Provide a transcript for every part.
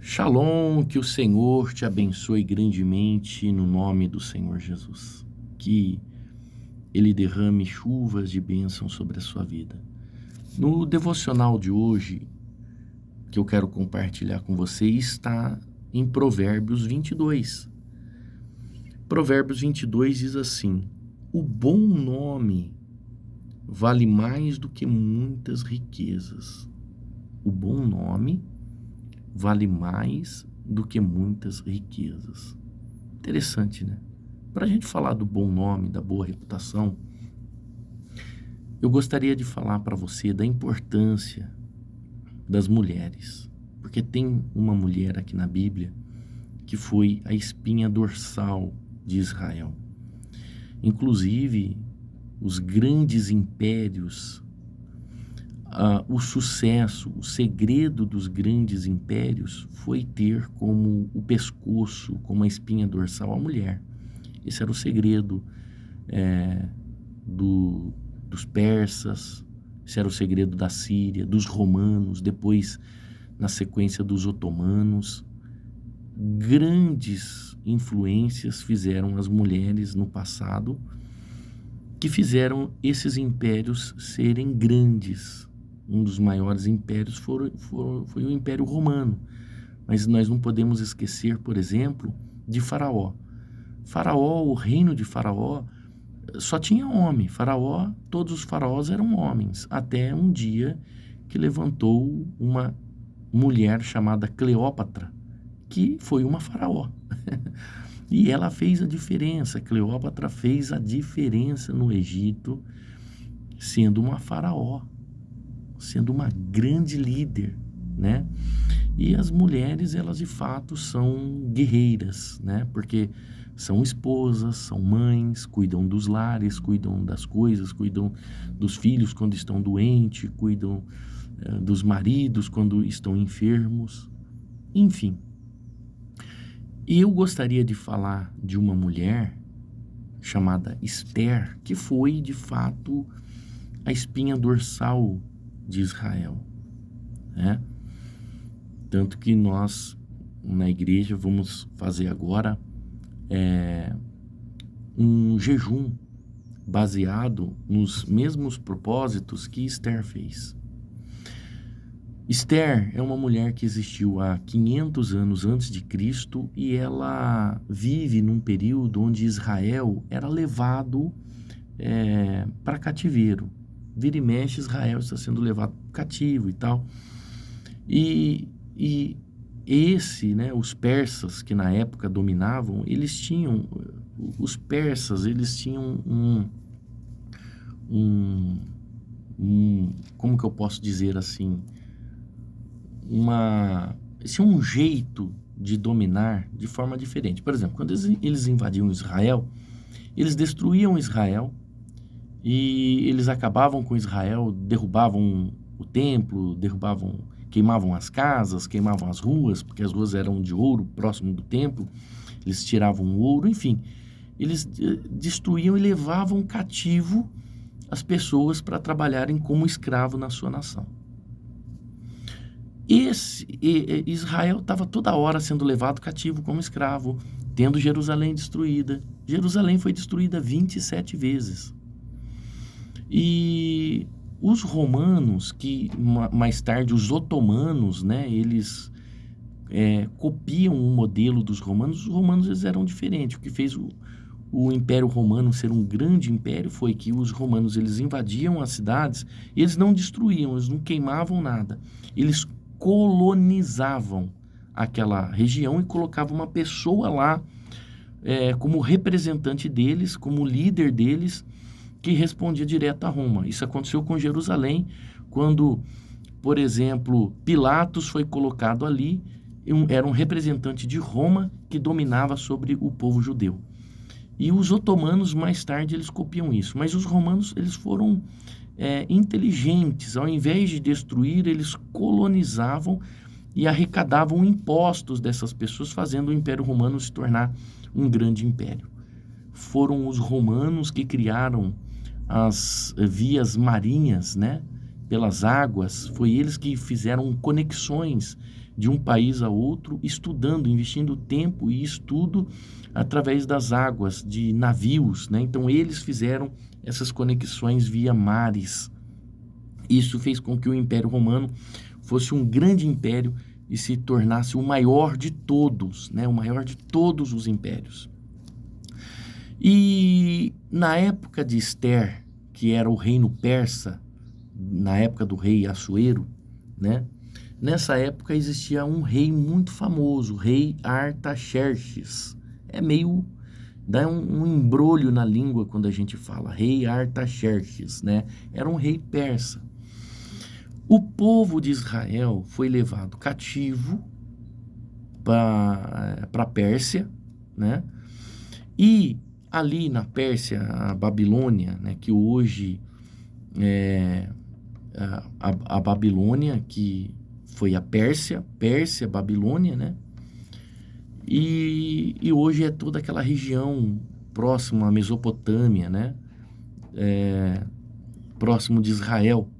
Shalom, que o Senhor te abençoe grandemente no nome do Senhor Jesus. Que Ele derrame chuvas de bênção sobre a sua vida. No devocional de hoje, que eu quero compartilhar com você, está em Provérbios 22. Provérbios 22 diz assim: o bom nome vale mais do que muitas riquezas. O bom nome vale mais do que muitas riquezas. Interessante, né? Para a gente falar do bom nome, da boa reputação, eu gostaria de falar para você da importância das mulheres. Porque tem uma mulher aqui na Bíblia que foi a espinha dorsal de Israel. Inclusive, os grandes impérios, o sucesso, o segredo dos grandes impérios foi ter como o pescoço, como a espinha dorsal, a mulher. Esse era o segredo dos persas, esse era o segredo da Síria, dos romanos, depois, na sequência, dos otomanos. Grandes influências fizeram as mulheres no passado, que fizeram esses impérios serem grandes. Um dos maiores impérios foi o Império Romano. Mas nós não podemos esquecer, por exemplo, de Faraó. Faraó, o reino de Faraó, só tinha homem. Faraó, todos os faraós eram homens. Até um dia que levantou uma mulher chamada Cleópatra, que foi uma faraó. E ela fez a diferença. Cleópatra fez a diferença no Egito, sendo uma faraó, sendo uma grande líder, né? E as mulheres, elas de fato são guerreiras, né? Porque são esposas, são mães, cuidam dos lares, cuidam das coisas, cuidam dos filhos quando estão doentes, cuidam dos maridos quando estão enfermos, enfim. E eu gostaria de falar de uma mulher chamada Esther, que foi de fato a espinha dorsal de Israel, né? Tanto que nós, na igreja, vamos fazer agora um jejum baseado nos mesmos propósitos que Esther fez. Esther é uma mulher que existiu há 500 anos antes de Cristo e ela vive num período onde Israel era levado para cativeiro. Vira e mexe, Israel está sendo levado cativo e tal. E os persas que na época dominavam, os persas tinham como que eu posso dizer assim, um jeito de dominar de forma diferente. Por exemplo, quando eles invadiam Israel, eles destruíam Israel, e eles acabavam com Israel, derrubavam o templo, queimavam as casas, queimavam as ruas, porque as ruas eram de ouro próximo do templo, eles tiravam o ouro, enfim, eles destruíam e levavam cativo as pessoas para trabalharem como escravo na sua nação. Israel estava toda hora sendo levado cativo como escravo, tendo Jerusalém destruída. Jerusalém foi destruída 27 vezes. E os romanos, que mais tarde os otomanos, né, eles copiam o modelo dos romanos. Os romanos, eles eram diferentes. O que fez o Império Romano ser um grande império foi que os romanos, eles invadiam as cidades, e eles não destruíam, eles não queimavam nada. Eles colonizavam aquela região e colocavam uma pessoa lá como representante deles, como líder deles, que respondia direto a Roma. Isso aconteceu com Jerusalém, quando, por exemplo, Pilatos foi colocado ali, era um representante de Roma que dominava sobre o povo judeu. E os otomanos, mais tarde, eles copiam isso. Mas os romanos, eles foram inteligentes. Ao invés de destruir, eles colonizavam e arrecadavam impostos dessas pessoas, fazendo o Império Romano se tornar um grande império. Foram os romanos que criaram as vias marinhas, né, pelas águas. Foi eles que fizeram conexões de um país a outro, estudando, investindo tempo e estudo através das águas, de navios, né? Então, eles fizeram essas conexões via mares. Isso fez com que o Império Romano fosse um grande império e se tornasse o maior de todos, né? O maior de todos os impérios. E na época de Ester, que era o reino persa, na época do rei Assuero, né? Nessa época existia um rei muito famoso, o rei Artaxerxes. É meio, dá um embrolho na língua quando a gente fala rei Artaxerxes, né? Era um rei persa. O povo de Israel foi levado cativo para a Pérsia, né? E ali na Pérsia, a Babilônia, né, que hoje é a Babilônia, que foi a Pérsia, Babilônia, né? E hoje é toda aquela região próxima à Mesopotâmia, né? Próximo de Israel.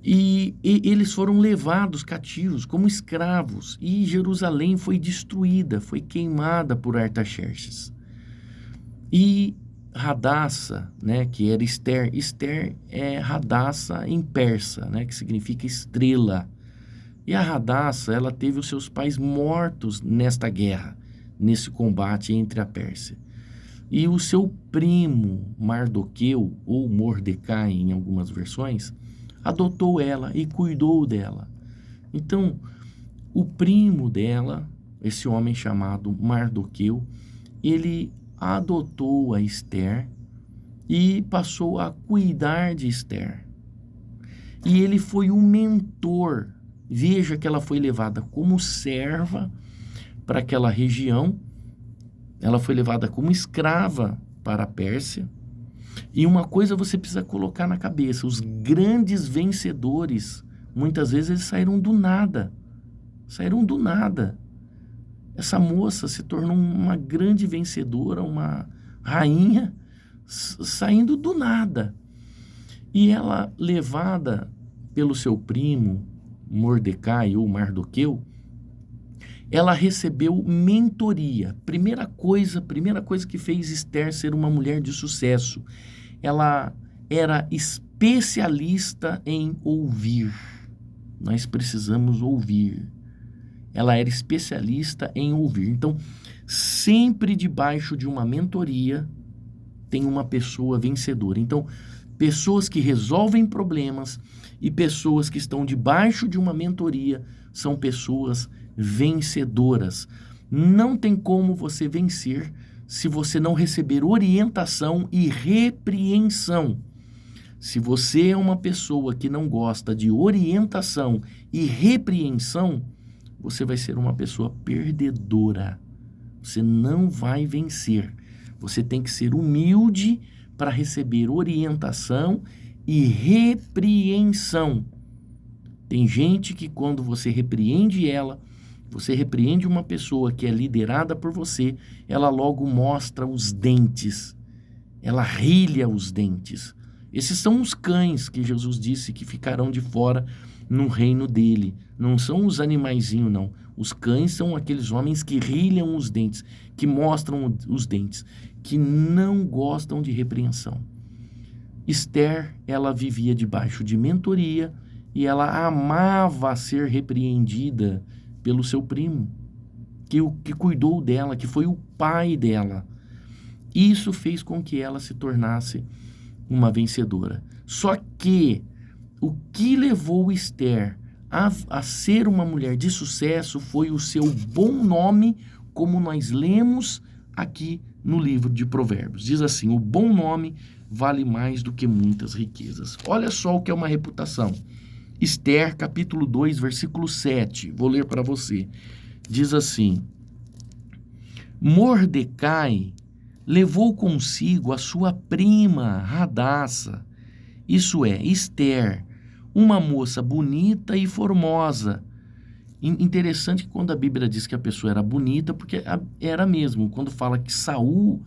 E eles foram levados cativos como escravos, e Jerusalém foi destruída, foi queimada por Artaxerxes. E Radassa, né, que era Ester é Radassa em persa, né, que significa estrela. E a Radassa, ela teve os seus pais mortos nesta guerra, nesse combate entre a Pérsia. E o seu primo Mardoqueu, ou Mordecai em algumas versões, adotou ela e cuidou dela. Então, o primo dela, esse homem chamado Mardoqueu, ele adotou a Ester e passou a cuidar de Ester. E ele foi o mentor. Veja que ela foi levada como serva para aquela região, ela foi levada como escrava para a Pérsia. E uma coisa você precisa colocar na cabeça: os grandes vencedores, muitas vezes eles saíram do nada. Essa moça se tornou uma grande vencedora, uma rainha, saindo do nada. E ela, levada pelo seu primo Mordecai ou Mardoqueu, ela recebeu mentoria. Primeira coisa que fez Ester ser uma mulher de sucesso. Ela era especialista em ouvir. Nós precisamos ouvir. Ela era especialista em ouvir. Então, sempre debaixo de uma mentoria tem uma pessoa vencedora. Então, pessoas que resolvem problemas e pessoas que estão debaixo de uma mentoria são pessoas vencedoras. Não tem como você vencer se você não receber orientação e repreensão. Se você é uma pessoa que não gosta de orientação e repreensão, você vai ser uma pessoa perdedora. Você não vai vencer. Você tem que ser humilde para receber orientação e repreensão. Tem gente que quando você repreende ela, você repreende uma pessoa que é liderada por você, ela logo mostra os dentes. Ela rilha os dentes. Esses são os cães que Jesus disse que ficarão de fora no reino dele. Não são os animaizinhos, não. Os cães são aqueles homens que rilham os dentes, que mostram os dentes, que não gostam de repreensão. Esther, ela vivia debaixo de mentoria e ela amava ser repreendida pelo seu primo, que cuidou dela, que foi o pai dela. Isso fez com que ela se tornasse uma vencedora. Só que o que levou Esther a ser uma mulher de sucesso foi o seu bom nome, como nós lemos aqui no livro de Provérbios. Diz assim: o bom nome vale mais do que muitas riquezas. Olha só o que é uma reputação. Esther, capítulo 2, versículo 7. Vou ler para você. Diz assim: Mordecai levou consigo a sua prima Radassa, isso é, Esther, uma moça bonita e formosa. Interessante que quando a Bíblia diz que a pessoa era bonita, porque era mesmo. Quando fala que Saul,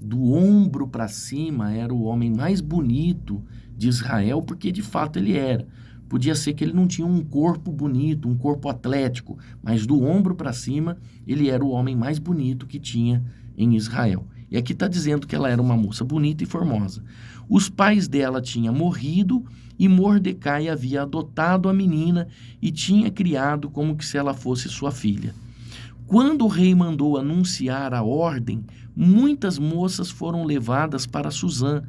do ombro para cima, era o homem mais bonito de Israel, porque de fato ele era. Podia ser que ele não tinha um corpo bonito, um corpo atlético, mas do ombro para cima, ele era o homem mais bonito que tinha em Israel. E aqui está dizendo que ela era uma moça bonita e formosa. Os pais dela tinham morrido e Mordecai havia adotado a menina e tinha criado como que se ela fosse sua filha. Quando o rei mandou anunciar a ordem, muitas moças foram levadas para Suzã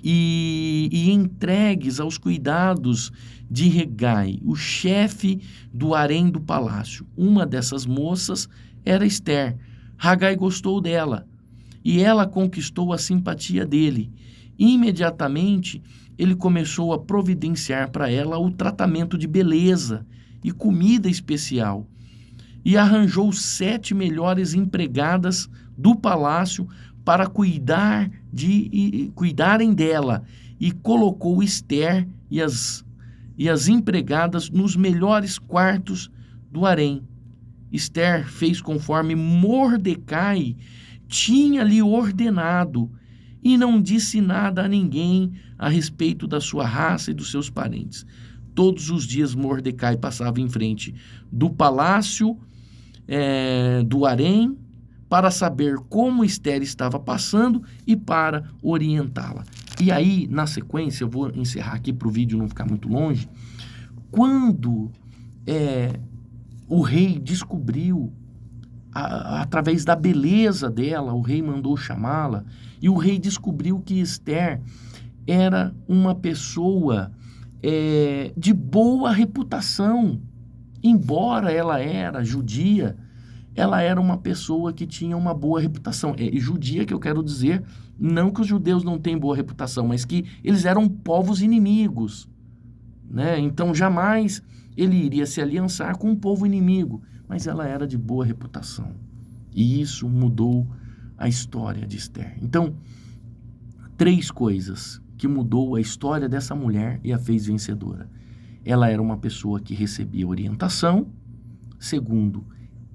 e entregues aos cuidados de Hegai, o chefe do harém do palácio. Uma dessas moças era Ester. Hegai gostou dela e ela conquistou a simpatia dele. Imediatamente, ele começou a providenciar para ela o tratamento de beleza e comida especial e arranjou 7 melhores empregadas do palácio para cuidarem dela e colocou Ester e as empregadas nos melhores quartos do harém. Ester fez conforme Mordecai tinha lhe ordenado e não disse nada a ninguém a respeito da sua raça e dos seus parentes. Todos os dias Mordecai passava em frente do palácio do harém para saber como Ester estava passando e para orientá-la. E aí, na sequência, eu vou encerrar aqui para o vídeo não ficar muito longe, quando o rei descobriu, através da beleza dela, o rei mandou chamá-la, e o rei descobriu que Ester era uma pessoa de boa reputação. Embora ela era judia, ela era uma pessoa que tinha uma boa reputação. Judia que eu quero dizer, não que os judeus não têm boa reputação, mas que eles eram povos inimigos, né? Então jamais ele iria se aliançar com um povo inimigo, mas ela era de boa reputação. E isso mudou a história de Ester. Então, 3 coisas que mudou a história dessa mulher e a fez vencedora. Ela era uma pessoa que recebia orientação. Segundo,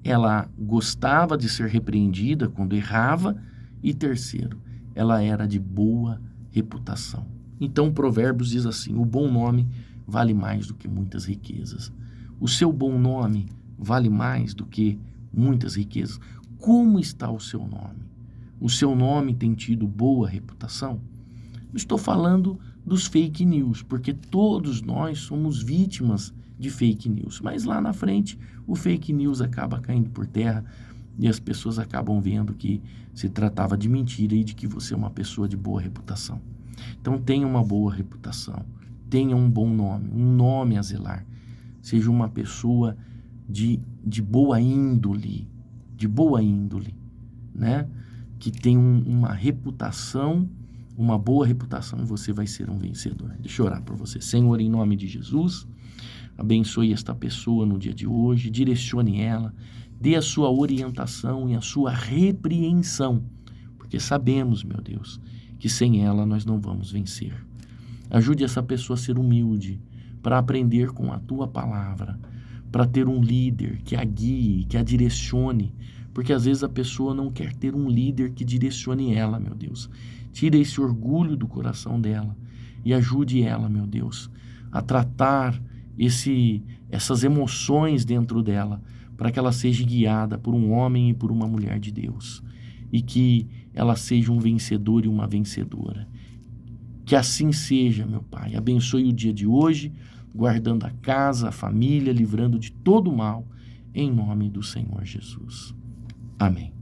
ela gostava de ser repreendida quando errava. E terceiro, ela era de boa reputação. Então, Provérbios diz assim: o bom nome vale mais do que muitas riquezas. O seu bom nome vale mais do que muitas riquezas. Como está o seu nome? O seu nome tem tido boa reputação? Não estou falando dos fake news, porque todos nós somos vítimas de fake news. Mas lá na frente, o fake news acaba caindo por terra e as pessoas acabam vendo que se tratava de mentira e de que você é uma pessoa de boa reputação. Então, tenha uma boa reputação, tenha um bom nome, um nome a zelar. Seja uma pessoa de boa índole, né? Que tem uma reputação, uma boa reputação, e você vai ser um vencedor. Deixa eu orar por você. Senhor, em nome de Jesus, abençoe esta pessoa no dia de hoje, direcione ela, dê a sua orientação e a sua repreensão, porque sabemos, meu Deus, que sem ela nós não vamos vencer. Ajude essa pessoa a ser humilde, para aprender com a tua palavra, para ter um líder que a guie, que a direcione, porque às vezes a pessoa não quer ter um líder que direcione ela, meu Deus. Tire esse orgulho do coração dela e ajude ela, meu Deus, a tratar essas emoções dentro dela, para que ela seja guiada por um homem e por uma mulher de Deus, e que ela seja um vencedor e uma vencedora. Que assim seja, meu Pai. Abençoe o dia de hoje, guardando a casa, a família, livrando de todo o mal, em nome do Senhor Jesus. Amém.